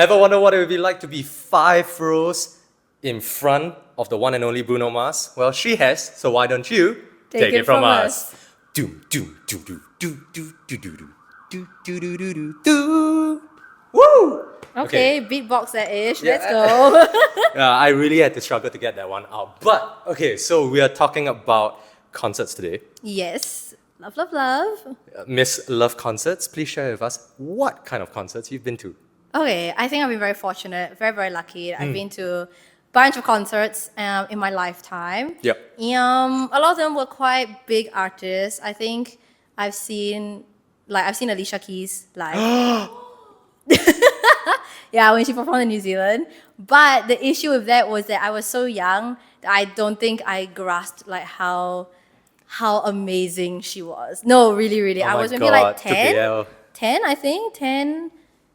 Ever wonder what it would be like to be 5 rows in front of the one and only Bruno Mars? Well, she has, so why don't you take it from us? Do do do do do do do do do do do do do do. Woo! Okay, beatbox that ish. Let's go. I really had to struggle to get that one out. But okay, so we are talking about concerts today. Yes. Love, love, love. Miss Love Concerts, please share with us what kind of concerts you've been to. Okay, I think I've been very fortunate, very, very lucky. I've been to a bunch of concerts in my lifetime. Yep. A lot of them were quite big artists. I think I've seen Alicia Keys live. Yeah, when she performed in New Zealand. But the issue with that was that I was so young that I don't think I grasped like how amazing she was. No, really, really. I was maybe like 10, 10, I think, 10.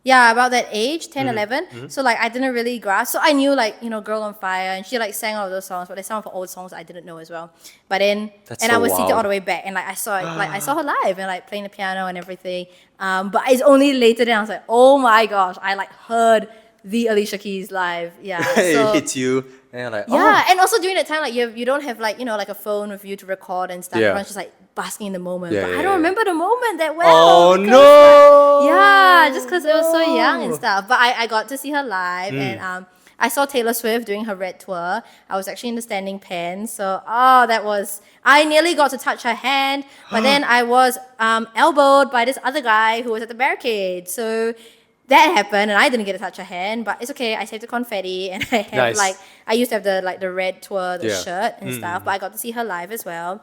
Yeah, about that age, 10, 11. So like I didn't really grasp. So I knew like, Girl on Fire, and she like sang all of those songs, but there's some of her old songs I didn't know as well. But then, I was seated all the way back, and like I saw her live and like playing the piano and everything. But it's only later then I was like, oh my gosh, I like heard the Alicia Keys live. Yeah. So, it hits you and you're like, yeah, and also during that time, like you don't have like like a phone with you to record and stuff. Yeah. Everyone's just like basking in the moment. Yeah, but yeah, I don't yeah. remember the moment that well. Oh because, no! yeah, just because I was so young and stuff. But I got to see her live, and I saw Taylor Swift doing her Red tour. I was actually in the standing pen, so I nearly got to touch her hand, but then I was elbowed by this other guy who was at the barricade. So that happened, and I didn't get to touch her hand, but it's okay. I saved the confetti, and I have I used to have the Red tour, the shirt and stuff. But I got to see her live as well.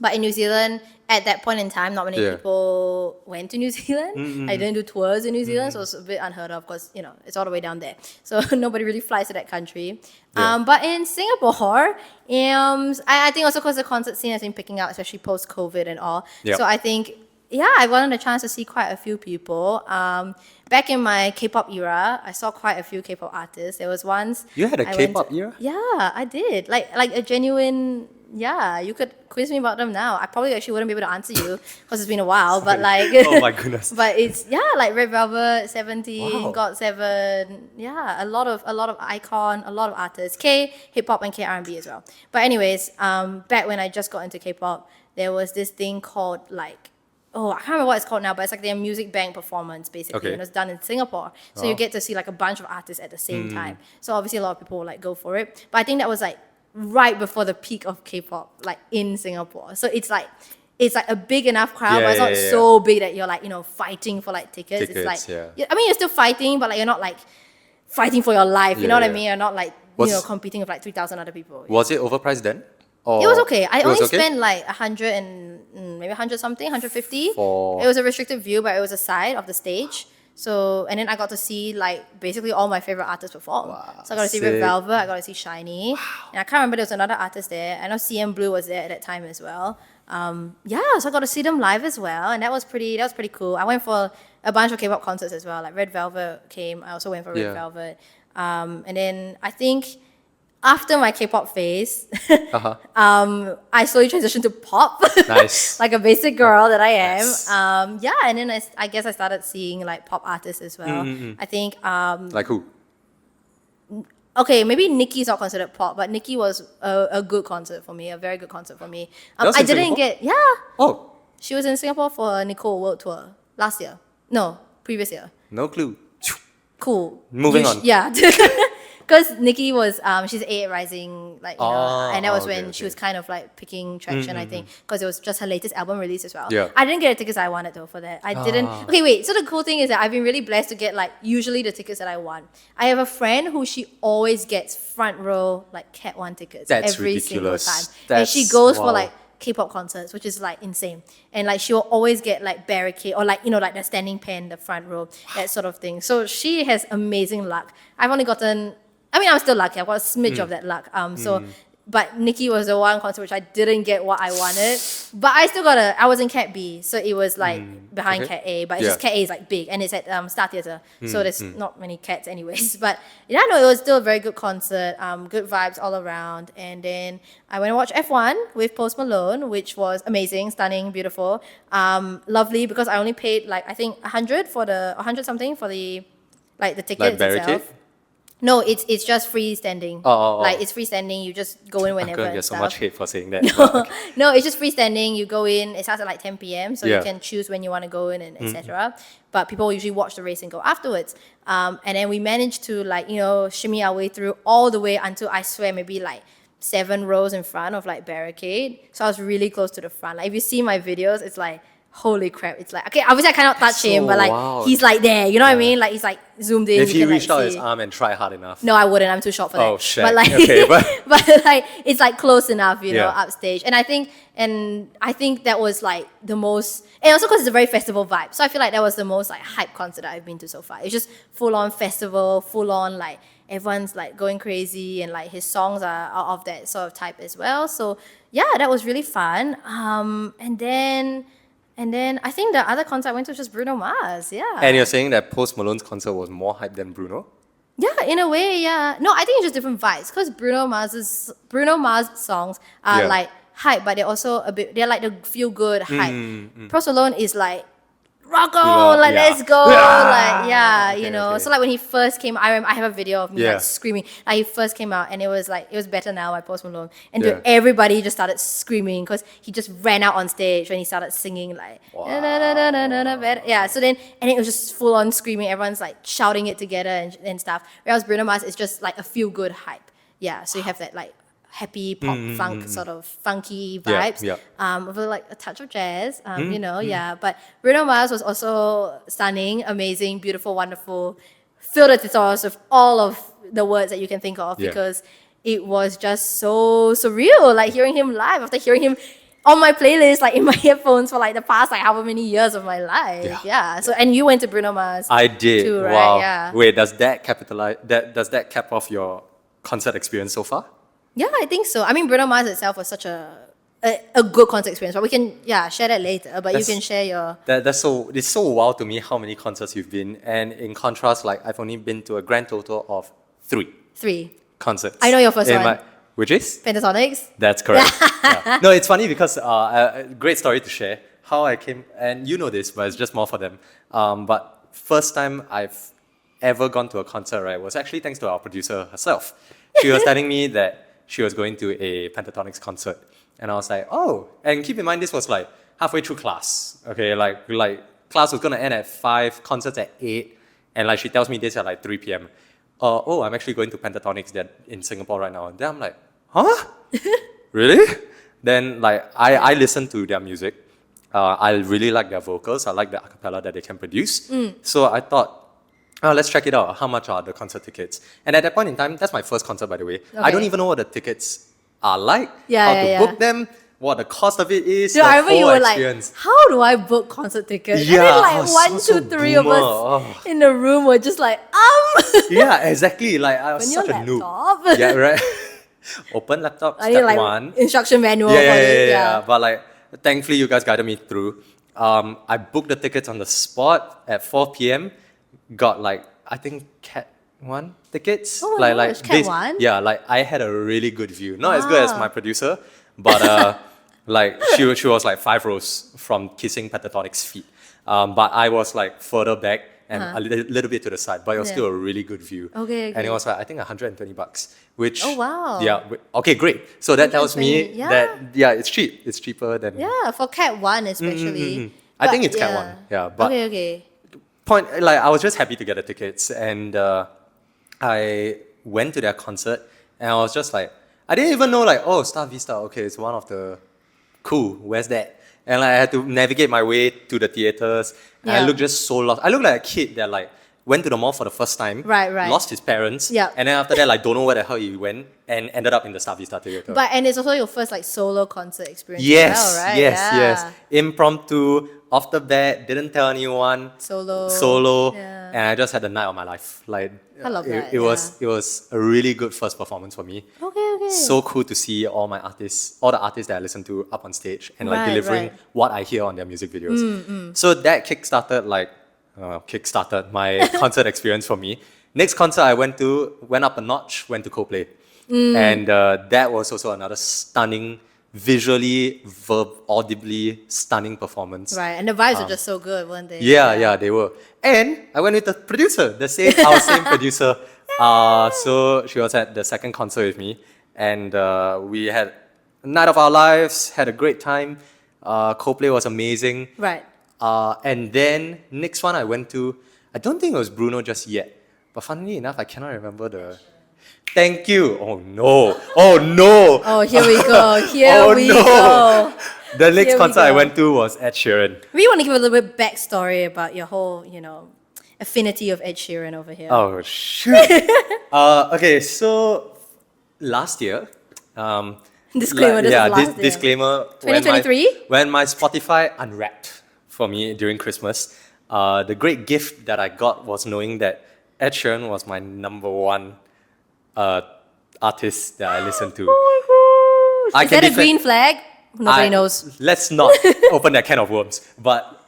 But in New Zealand, at that point in time, not many people went to New Zealand. I didn't do tours in New Zealand, so it's a bit unheard of because, it's all the way down there. So nobody really flies to that country. But in Singapore, I think also because the concert scene has been picking up, especially post-COVID and all. Yep. So I think, I wanted a chance to see quite a few people. Back in my K-pop era, I saw quite a few K-pop artists. There was once... You had a K-pop era? Yeah, I did. Like a genuine... Yeah, you could quiz me about them now. I probably actually wouldn't be able to answer you because it's been a while. But like, oh my goodness. But it's like Red Velvet, 17, GOT7. Yeah, a lot of icon, a lot of artists. K hip hop and K R&B as well. But anyways, back when I just got into K-pop, there was this thing called like, I can't remember what it's called now, but it's like their music bank performance basically. Okay. And it was done in Singapore. So you get to see like a bunch of artists at the same time. So obviously a lot of people will like go for it. But I think that was like right before the peak of K-pop, like in Singapore. So it's like a big enough crowd, but it's not so big that you're like, fighting for like tickets. It's like, I mean, you're still fighting, but like you're not like fighting for your life. You know what I mean? You're not like, competing with like 3,000 other people. Was it overpriced then? Or it was okay. I only spent like 100 and maybe 100 something, 150. It was a restricted view, but it was a side of the stage. So, and then I got to see like basically all my favorite artists perform. Wow, so I got to see Red Velvet, I got to see Shiny, and I can't remember there was another artist there. I know CM Blue was there at that time as well. So I got to see them live as well, and that was pretty cool. I went for a bunch of K-pop concerts as well. Like Red Velvet came, I also went for Red Velvet, and then I think after my K-pop phase, I slowly transitioned to pop. Nice. Like a basic girl that I am. Yes. And then I guess I started seeing like pop artists as well. I think... like who? Okay, maybe Nicki's not considered pop, but Nicki was a good concert for me, a very good concert for me. I didn't get... Yeah. Oh. She was in Singapore for Nicole World Tour last year. No, previous year. No clue. Cool. Moving on. Yeah. Because Nicki was, she's A8 Rising, like, and that was when she was kind of like picking traction, I think, because it was just her latest album release as well. Yeah. I didn't get the tickets I wanted though for that. I didn't. Okay, wait. So the cool thing is that I've been really blessed to get like usually the tickets that I want. I have a friend who she always gets front row like Cat 1 tickets every single time, and she goes for like K-pop concerts, which is like insane. And like she will always get like barricade or like like the standing pen, the front row, that sort of thing. So she has amazing luck. I've only gotten. I mean, I'm still lucky. I've got a smidge of that luck. But Nicki was the one concert which I didn't get what I wanted. But I still I was in Cat B, so it was like behind Cat A. But it's just Cat A is like big, and it's at Star Theatre, so there's not many cats anyways. But it was still a very good concert. Good vibes all around. And then I went and watched F1 with Post Malone, which was amazing, stunning, beautiful, lovely. Because I only paid like I think 100 something for the Like the ticket Like barricade? itself. No, it's just freestanding. Oh. Like it's freestanding. You just go in I'm whenever. gonna and get so stuff. much hate for saying that. No, but okay. no, it's just freestanding. You go in. It starts at like 10 p.m. So Yeah. you can choose when you want to go in and etc. But people usually watch the race and go afterwards. And then we managed to like shimmy our way through all the way until I swear maybe like 7 rows in front of like barricade. So I was really close to the front. Like if you see my videos, it's like holy crap. It's like okay, obviously I cannot touch him, but like wild. he's like there. You know what I mean? Like he's like zoomed in. If you he can, reached like, out his see. arm and tried hard enough. No, I wouldn't. I'm too short for that. Oh, shit. But like, Okay, but- but like, it's like close enough, you know, Yeah. upstage. And I think that was like the most, and also because it's a very festival vibe. So I feel like that was the most like hype concert I've been to so far. It's just full on festival, full on like everyone's like going crazy, and like his songs are of that sort of type as well. So yeah, that was really fun. And then I think the other concert I went to was just Bruno Mars. Yeah. And you're saying that Post Malone's concert was more hype than Bruno? Yeah, in a way, yeah. No, I think it's just different vibes because Bruno Mars songs are Yeah. like hype, but they're also they're like the feel good hype. Post Malone is like rock on, like yeah. let's go, Yeah. like yeah, Okay, you know. okay. So like when he first came, I have a video of me Yeah. like screaming. Like he first came out, and it was Better Now by Post Malone, and Yeah. dude, everybody just started screaming because he just ran out on stage when he started singing like na, na, na, na, na, na, na, better. Yeah. So then it was just full on screaming. Everyone's like shouting it together and stuff. Whereas Bruno Mars is just like a feel good hype. Yeah. So you have that like happy pop funk sort of funky Yeah, vibes yeah. with like a touch of jazz yeah, but Bruno Mars was also stunning, amazing, beautiful, wonderful, filled the thesaurus with all of the words that you can think of Yeah. because it was just so surreal, like hearing him live after hearing him on my playlist, like in my headphones for like the past like however many years of my life. Yeah. So and you went to Bruno Mars. I did. too, right? Wow. Yeah. Wait, does that cap off your concert experience so far? Yeah, I think so. I mean, Bruno Mars itself was such a good concert experience, but we can share that later. But you can share your It's so wild to me how many concerts you've been, and in contrast, like I've only been to a grand total of 3 concerts. I know your first one. Which is? Pentatonics. That's correct. Yeah. No, it's funny because a great story to share. How I came, and you know this, but it's just more for them. But first time I've ever gone to a concert, right, was actually thanks to our producer herself. She was telling me that she was going to a Pentatonics concert. And I was like, oh, and keep in mind, this was like halfway through class. Okay, like class was gonna end at 5, concerts at 8. And like she tells me this at like 3 p.m. Oh, I'm actually going to Pentatonics. They're in Singapore right now. And then I'm like, huh? Really? Then like I listen to their music. I really like their vocals. I like the acapella that they can produce. So I thought, let's check it out. How much are the concert tickets? And at that point in time, that's my first concert, by the way. I don't even know what the tickets are like, how to book them, what the cost of it is, Dude, the I remember whole you were experience. like, how do I book concert tickets? Yeah, and then I like was 1, so 2, 3 of boomer. us Oh. in the room were just like, Yeah, exactly. Like I was Open such your a noob. laptop. Yeah, right. Open laptop, I need step like 1. instruction manual Yeah, for yeah, it. yeah. But like, thankfully, you guys guided me through. I booked the tickets on the spot at 4 p.m. Got like, I think Cat 1 tickets. Oh my gosh, Cat 1? Yeah, like I had a really good view. Not as good as my producer, but like she was like 5 rows from kissing Pentatonics' feet. But I was like further back and a little bit to the side, but it was still a really good view. Okay. And it was like, I think $120, which... Oh, wow. Yeah, okay, great. So that tells me 120, that, it's cheap. It's cheaper than... Yeah, for Cat 1 especially. I think But, it's Cat 1. Yeah, but okay. like I was just happy to get the tickets, and I went to their concert, and I was just like, I didn't even know like, oh, Star Vista, okay, it's one of the... Cool, where's that? And like, I had to navigate my way to the theaters. And I looked just so lost. I looked like a kid that like went to the mall for the first time. Right. Lost his parents. Yeah. And then after that, like don't know where the hell he went and ended up in the Star Vista Theater. And it's also your first like solo concert experience Yes, as well, right? yes. Impromptu, off the bat, didn't tell anyone. Solo. Yeah. And I just had the night of my life. Like I love that, it was a really good first performance for me. Okay. So cool to see all the artists that I listen to up on stage and like Right, delivering right. what I hear on their music videos. So that kickstarted my concert experience for me. Next concert I went up a notch, went to Coldplay. And that was also another stunning visually, audibly stunning performance. Right, and the vibes were just so good, weren't they? Yeah, they were. And I went with the producer, our same producer. So she was at the second concert with me, and we had a night of our lives, had a great time. Coldplay was amazing. Right. And then next one I went to, I don't think it was Bruno just yet, but funnily enough, I cannot remember the. Thank you. Oh no. Oh no. Oh, here we go. Here Oh, we no. go. The next Here we concert I go. went to was Ed Sheeran. We want to give a little bit backstory about your whole, affinity of Ed Sheeran over here. Oh shoot. Okay, so last year. Disclaimer, this is last year. Disclaimer. 2023? When my Spotify Unwrapped for me during Christmas, the great gift that I got was knowing that Ed Sheeran was my number one artist that I listened to. Oh my gosh. Is that a green flag? Nobody knows. Let's not open that can of worms. But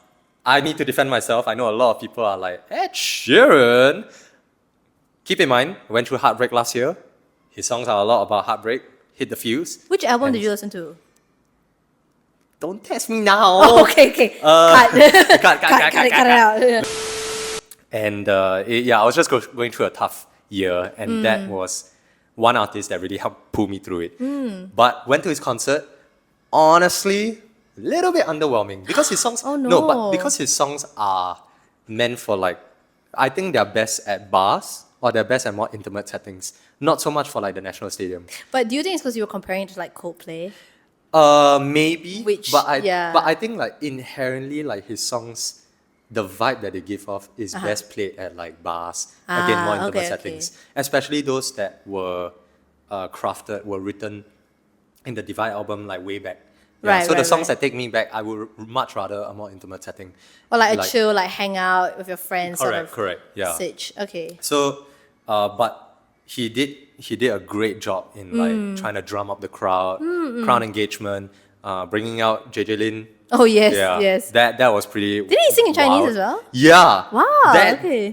I need to defend myself. I know a lot of people are like, Ed Sheeran. Keep in mind, I went through heartbreak last year. His songs are a lot about heartbreak. Hit the fuse. Which album did you listen to? Don't test me now. Oh, okay. Cut. Cut Cut it out. Yeah. And I was just going through a tough year, and that was one artist that really helped pull me through it. But went to his concert, honestly, a little bit underwhelming because his songs. Oh, no. But because his songs are meant for I think they're best at bars or they're best at more intimate settings. Not so much for the National Stadium. But do you think it's because you were comparing it to Coldplay? Maybe. Which, but I think inherently his songs, the vibe that they give off is best played at bars, again more intimate settings, especially those that were were written in the Divide album way back. Yeah, Right, so the right, songs right. that take me back, I would much rather a more intimate setting. Or a chill, hang out with your friends Correct, yeah. sitch. Okay. So, but he did a great job in trying to drum up the crowd engagement, bringing out JJ Lin. Oh yes, Yeah, yes. That was pretty. Didn't he sing in Chinese wild. as well? Yeah. Wow, okay.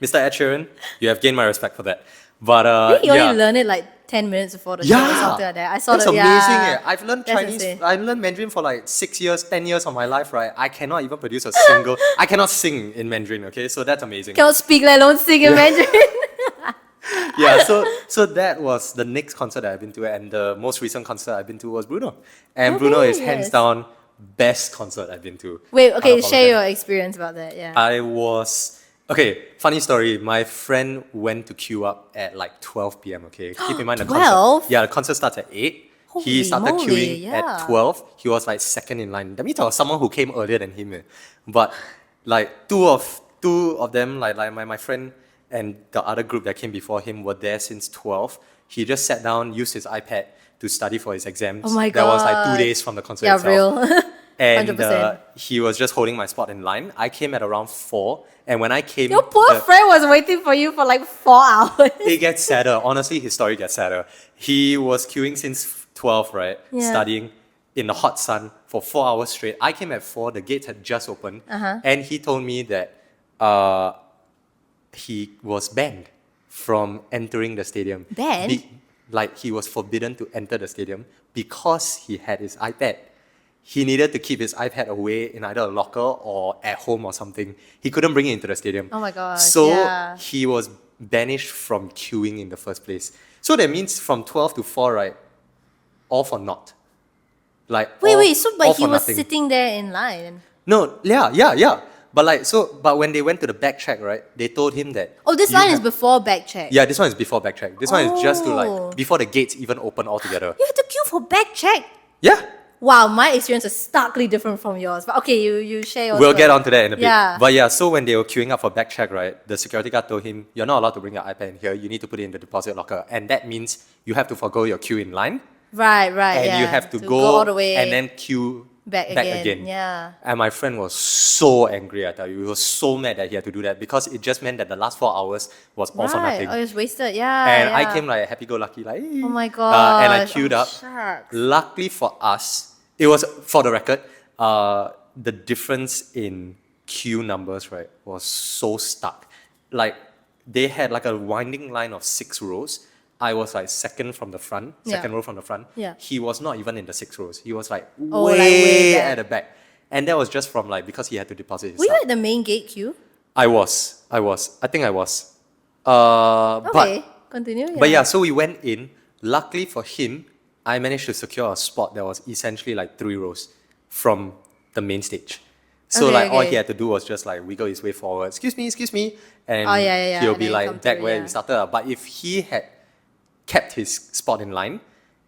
Mr. Ed Sheeran, you have gained my respect for that. But I think he only learned it 10 minutes before the show or something like that. I saw that's that. amazing. I've learned That's Chinese. insane. I've learned Mandarin for 6 years, 10 years of my life, right? I cannot even produce a single. I cannot sing in Mandarin. Okay, so that's amazing. Cannot speak, let alone sing in Mandarin. Yeah, so that was the next concert that I've been to, and the most recent concert I've been to was Bruno. And Bruno is hands yes. down best concert I've been to. Wait, okay, out of all share of them. your experience about that. Yeah. Funny story. My friend went to queue up at 12 p.m. Okay, keep in mind the 12? concert. Yeah, the concert starts at 8. Holy He started moly, queuing yeah. at 12. He was second in line. That means there was someone who came earlier than him. But two of them, my friend and the other group that came before him were there since 12. He just sat down, used his iPad to study for his exams. Oh my That was God. 2 days from the concert Yeah, itself. real. And 100%. he was just holding my spot in line. I came at around 4, and when I came, Your poor friend was waiting for you for 4 hours. it gets sadder. Honestly, his story gets sadder. He was queuing since 12, right? Yeah. Studying in the hot sun for 4 hours straight. I came at 4, the gates had just opened, and he told me that he was banned from entering the stadium. Banned? He was forbidden to enter the stadium because he had his iPad. He needed to keep his iPad away in either a locker or at home or something. He couldn't bring it into the stadium. Oh my gosh, So yeah. he was banished from queuing in the first place. So that means from 12 to 4, right? All for naught. Wait, so all but he for was nothing. sitting there in line. No, yeah. But when they went to the back check, right? They told him that. Oh, this you line is have- before back check. Yeah, this one is before back check. This one is just to Oh. before the gates even open altogether. You had to queue for back check. Yeah. Wow, my experience is starkly different from yours. But okay, you share yours. We'll first. get onto that in a bit. Yeah. But yeah, so when they were queuing up for back check, right, the security guard told him, you're not allowed to bring your iPad in here. You need to put it in the deposit locker. And that means you have to forgo your queue in line. Right, And yeah. you have to go all the way and then queue back again. Yeah. And my friend was so angry, I tell you. He was so mad that he had to do that because it just meant that the last 4 hours was all for Right. nothing. Oh, it was wasted. Yeah. And yeah. I came happy-go-lucky, Oh my and god. I queued up. Shucks. Luckily for us, it was, for the record, the difference in queue numbers, right, was so stark. They had a winding line of 6 rows. I was like second from the front, second row from the front. Yeah. He was not even in the 6 rows. He was like way back. at the back. And that was just from like, because he had to deposit his Were you stuff. at the main gate queue? I think I was. Okay, continue. But yeah, so we went in. Luckily for him, I managed to secure a spot that was essentially like 3 rows from the main stage. So Okay, like all okay. he had to do was just like wiggle his way forward. Excuse me. And Oh, yeah, he'll and be then like come back through, where yeah. we started. But if he had kept his spot in line,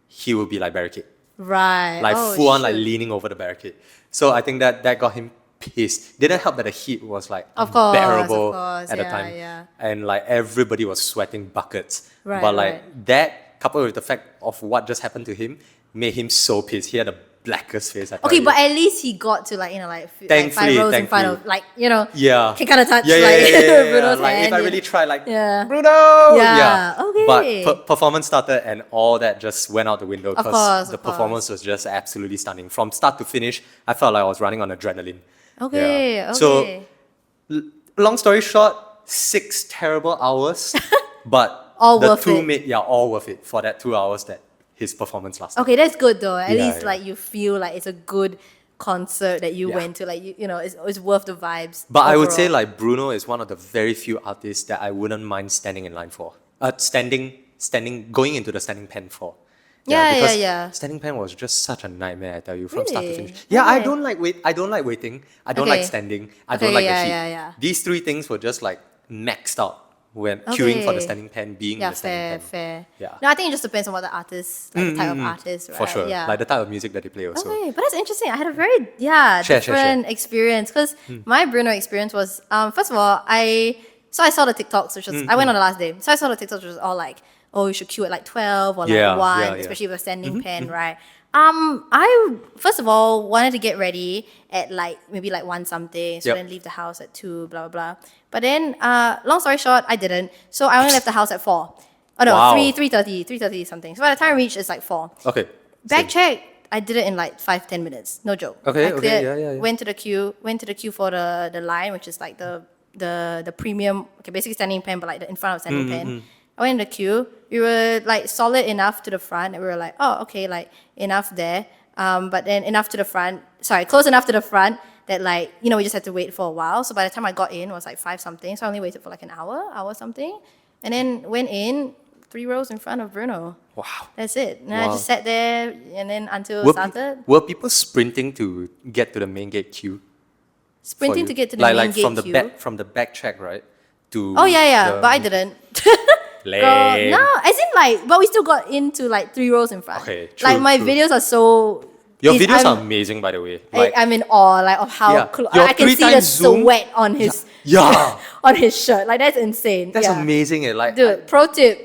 he would be like barricade. Right. Like oh, full on like shoot. leaning over the barricade. So I think that got him pissed. Didn't help that the heat was like Of course, unbearable of course, at the yeah, time. yeah. And like everybody was sweating buckets. Right, but like right. that coupled with the fact of what just happened to him made him so pissed. He had the blackest face. I tell Okay, you. but at least he got to like, like 5 Thankfully, rows in front of thankfully. yeah. Can kind of touch yeah, Bruno's like hand. if I really try like Yeah. Bruno, Yeah, okay. But performance started and all that just went out the window because course, the of course. performance was just absolutely stunning. From start to finish, I felt like I was running on adrenaline. Okay, Yeah. okay. So long story short, 6 terrible hours, but All the worth two it. made all worth it for that 2 hours that his performance lasted. Okay, that's good though. At Yeah, least yeah. like you feel like it's a good concert that you Yeah. went to. Like it's worth the vibes. But I would say overall. like Bruno is one of the very few artists that I wouldn't mind standing in line for. Going into the standing pen for. Yeah, because yeah. Standing pen was just such a nightmare, I tell you, from start to Really? finish. Yeah, I Okay. don't like waiting. I don't like Okay. standing. I don't Okay, like yeah, the heat. yeah. These 3 things were just like maxed out when queuing for the Okay. standing pen, being in Yeah, the standing fair. pen. Yeah. No, I think it just depends on what the artist, like the type of artist, right? For sure. Yeah. Like the type of music that they play also. Okay, but that's interesting. I had a very Share. different experience because my Bruno experience was first of all I saw the TikToks, which was I went on the last day, so I saw the TikToks, which was all like, oh, you should queue at like 12 or like Yeah, 1, yeah. especially with a standing pen, right? I first of all wanted to get ready at like maybe like 1 something, so Yep. then leave the house at 2, blah blah blah. But then long story short, I didn't, so I only left the house at 4. Oh no, Wow. 3:30 something. So by the time I reached, it's like 4. Okay. Back same. check, I did it in like 5-10 minutes. No joke. Okay, I okay, cleared, yeah. Went to the queue for the line, which is like the premium, okay, basically standing pen, but like in front of standing pen. I went in the queue. We were like solid enough to the front, and we were like, oh, okay, like enough there. But then enough to the front. Sorry, close enough to the front that like we just had to wait for a while. So by the time I got in, it was like 5 something. So I only waited for like an hour something, and then went in 3 rows in front of Bruno. Wow. That's it. And I Wow. just sat there, and then until Were, it started. were people sprinting to get to the main gate queue? for Sprinting you? to get to the like, main like gate from the queue. from the back track, right? To Oh yeah, the but I main- didn't. Lame. Girl, no, as in like, but we still got into like 3 rows in front. Okay, like true, my true. videos are so. Your it's- videos I'm- are amazing, by the way. Like, I'm in awe, like of how Yeah. close. Your I can 3 see the times zoom- sweat on his yeah, on his shirt. Like that's insane. that's yeah. amazing. Like, Dude, pro tip: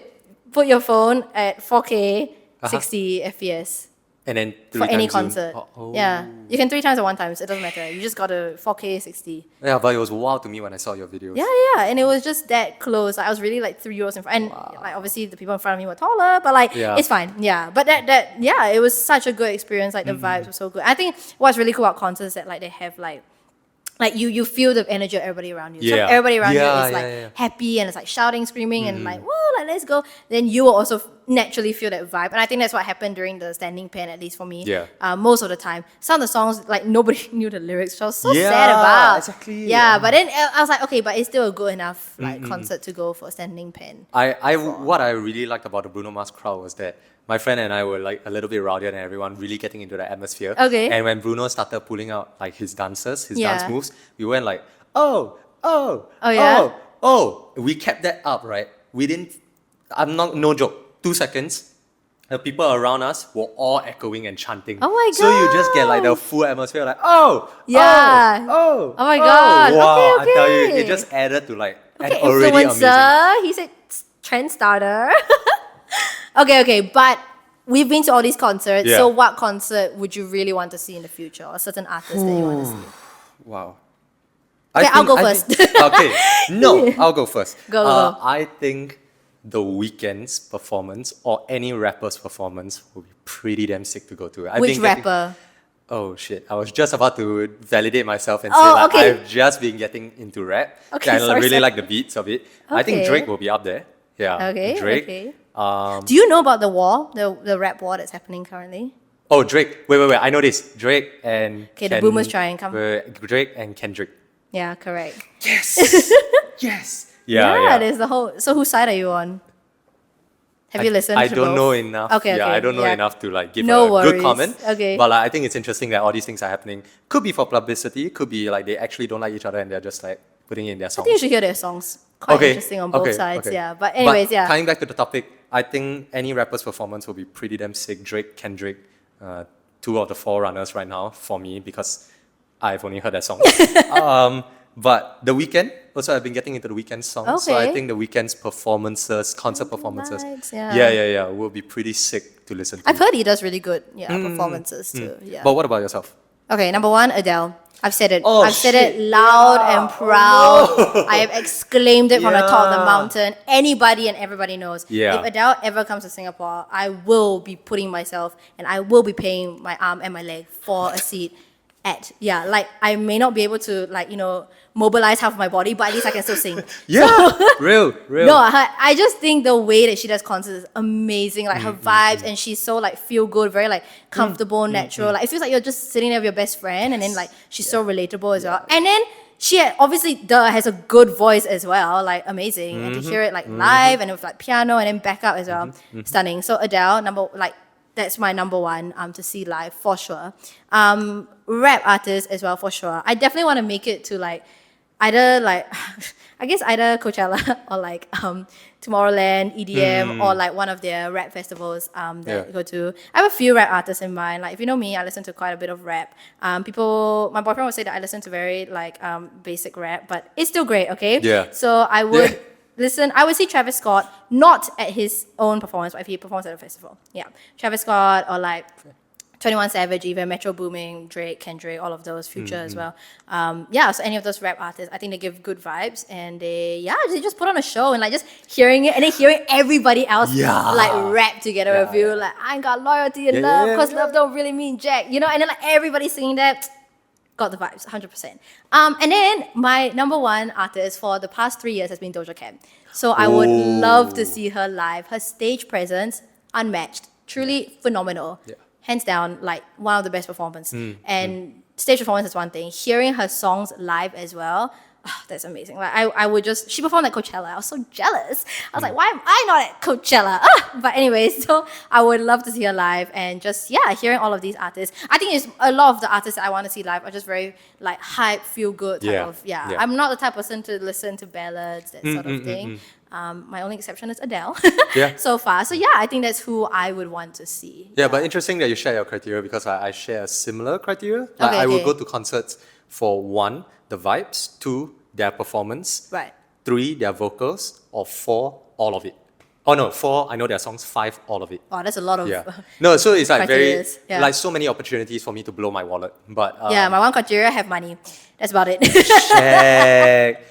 put your phone at 4K, Uh-huh. 60 FPS. and then For 3 any times zoom. concert. Oh. Yeah. You can 3 times at 1 time, so it doesn't matter. You just got a 4K 60. Yeah, but it was wild to me when I saw your videos. Yeah. And it was just that close. Like, I was really like 3 rows in front. And like obviously the people in front of me were taller, but like Yeah. it's fine. Yeah. But it was such a good experience. Like the vibes were so good. I think what's really cool about concerts is that like they have like you feel the energy of everybody around you. So if Yeah. everybody around you Yeah, is like yeah. happy and it's like shouting, screaming, and like, whoa, like let's go. Then you will also naturally feel that vibe. And I think that's what happened during the standing pen, at least for me. Yeah. Most of the time. Some of the songs, like nobody knew the lyrics, which I was so sad Yeah, about. exactly. Yeah, but then I was like, okay, but it's still a good enough like concert to go for standing pen. What I really liked about the Bruno Mars crowd was that my friend and I were like a little bit rowdier than everyone, really getting into the atmosphere. Okay. And when Bruno started pulling out like his dancers, his Yeah. dance moves, we went like, oh, yeah? We kept that up, right? We didn't. No joke. 2 seconds. The people around us were all echoing and chanting. Oh my So you just get like the gosh. full atmosphere, like Yeah. oh my God. Wow, Okay, I tell you, okay. it just added to like Okay, an already amazing. influencer. He's a trend starter. okay, but we've been to all these concerts. Yeah. So what concert would you really want to see in the future? Or a certain artist that you want to see? Wow. Okay, I'll go first. Okay, no, I'll go first. Go. I think The Weeknd's performance or any rapper's performance will be pretty damn sick to go to. I've Which been getting- rapper? Oh shit! I was just about to validate myself and Oh, say like okay. I've just been getting into rap. Okay, and I sorry, really sorry. like the beats of it. I think Okay. Drake will be up there. Yeah. Okay, Drake. okay. Do you know about the war, the rap war that's happening currently? Oh, Drake. Wait. I know this. Drake and Okay, the boomers try and come. Drake and Kendrick. Yeah, correct. Yes. Yes. Yeah. There's the whole. So whose side are you on? Have you listened? I to don't both? know enough. Okay, I don't know enough to like give No a worries. good comment. Okay. But like, I think it's interesting that all these things are happening. Could be for publicity. Could be like they actually don't like each other and they're just like putting it in their I songs. think you should hear their songs. Quite interesting on both sides. Yeah. But anyways, Coming back to the topic, I think any rapper's performance will be pretty damn sick. Drake, Kendrick, 2 of the 4 runners right now for me because I've only heard their songs. But The Weeknd, also I've been getting into The Weeknd's songs. So I think The Weeknd's performances, concert performances, will be pretty sick to listen to. I've heard he does really good performances too. Yeah. But what about yourself? Okay, number 1, Adele. I've said it. Oh, I've said it loud and proud. I have exclaimed it from the top of the mountain. Anybody and everybody knows. Yeah. If Adele ever comes to Singapore, I will be putting myself and I will be paying my arm and my leg for a seat at. Yeah, like I may not be able to mobilize half of my body, but at least I can still sing. Real. No, I just think the way that she does concerts is amazing. Like her vibes, and she's so like feel good, very like comfortable, natural. Like it feels like you're just sitting there with your best friend, and then like she's so relatable as well. And then she obviously has a good voice as well, like amazing. And to hear it like live and with like piano and then backup as well, stunning. So Adele, that's my number 1 to see live for sure. Rap artists as well for sure. I definitely want to make it to like either Coachella or like Tomorrowland, EDM, or like one of their rap festivals that I go to. I have a few rap artists in mind. Like if you know me, I listen to quite a bit of rap. My boyfriend would say that I listen to very like basic rap, but it's still great, okay? Yeah. So I would listen. I would see Travis Scott, not at his own performance, but if he performs at a festival. Yeah. Travis Scott or like 21 Savage, even Metro Boomin, Drake, Kendrick, all of those, Future as well. So any of those rap artists, I think they give good vibes, and they just put on a show, and like just hearing it and then hearing everybody else like rap together with you, like I ain't got loyalty and love, because love don't really mean jack, and then like everybody singing that. Got the vibes, 100%. And then my number 1 artist for the past 3 years has been Doja Cat. So I would love to see her live. Her stage presence, unmatched, truly phenomenal. Yeah. Hands down, like one of the best performances. And stage performance is one thing. Hearing her songs live as well, that's amazing. Like she performed at Coachella. I was so jealous. I was like, why am I not at Coachella? But anyways, so I would love to see her live, and just hearing all of these artists. I think it's a lot of the artists that I want to see live are just very like hype, feel good type of. I'm not the type of person to listen to ballads, that sort of thing. My only exception is Adele so far. So I think that's who I would want to see. But interesting that you share your criteria, because I share a similar criteria. Like I will go to concerts for 1, the vibes, 2, their performance, 3, their vocals, or 4, all of it. Oh no, 4, I know their songs, 5, all of it. Wow, that's a lot of No, so it's like very, criterias. like so many opportunities for me to blow my wallet. But my 1 criteria, have money. That's about it. Check.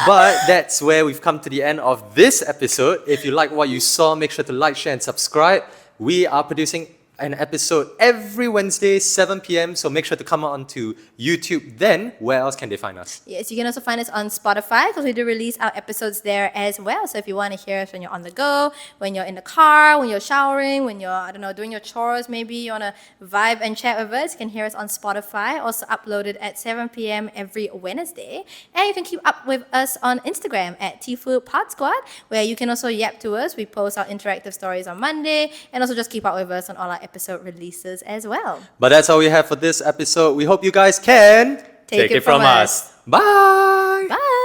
But that's where we've come to the end of this episode. If you like what you saw, make sure to like, share, and subscribe. We are producing an episode every Wednesday, 7 p.m. So make sure to come on to YouTube. Then, where else can they find us? Yes, you can also find us on Spotify, because we do release our episodes there as well. So if you want to hear us when you're on the go, when you're in the car, when you're showering, when you're, doing your chores, maybe you want to vibe and chat with us, you can hear us on Spotify, also uploaded at 7 p.m. every Wednesday. And you can keep up with us on Instagram at tifupod, where you can also yap to us. We post our interactive stories on Monday, and also just keep up with us on all our episode releases as well. But that's all we have for this episode. We hope you guys can take it from us. Bye. Bye.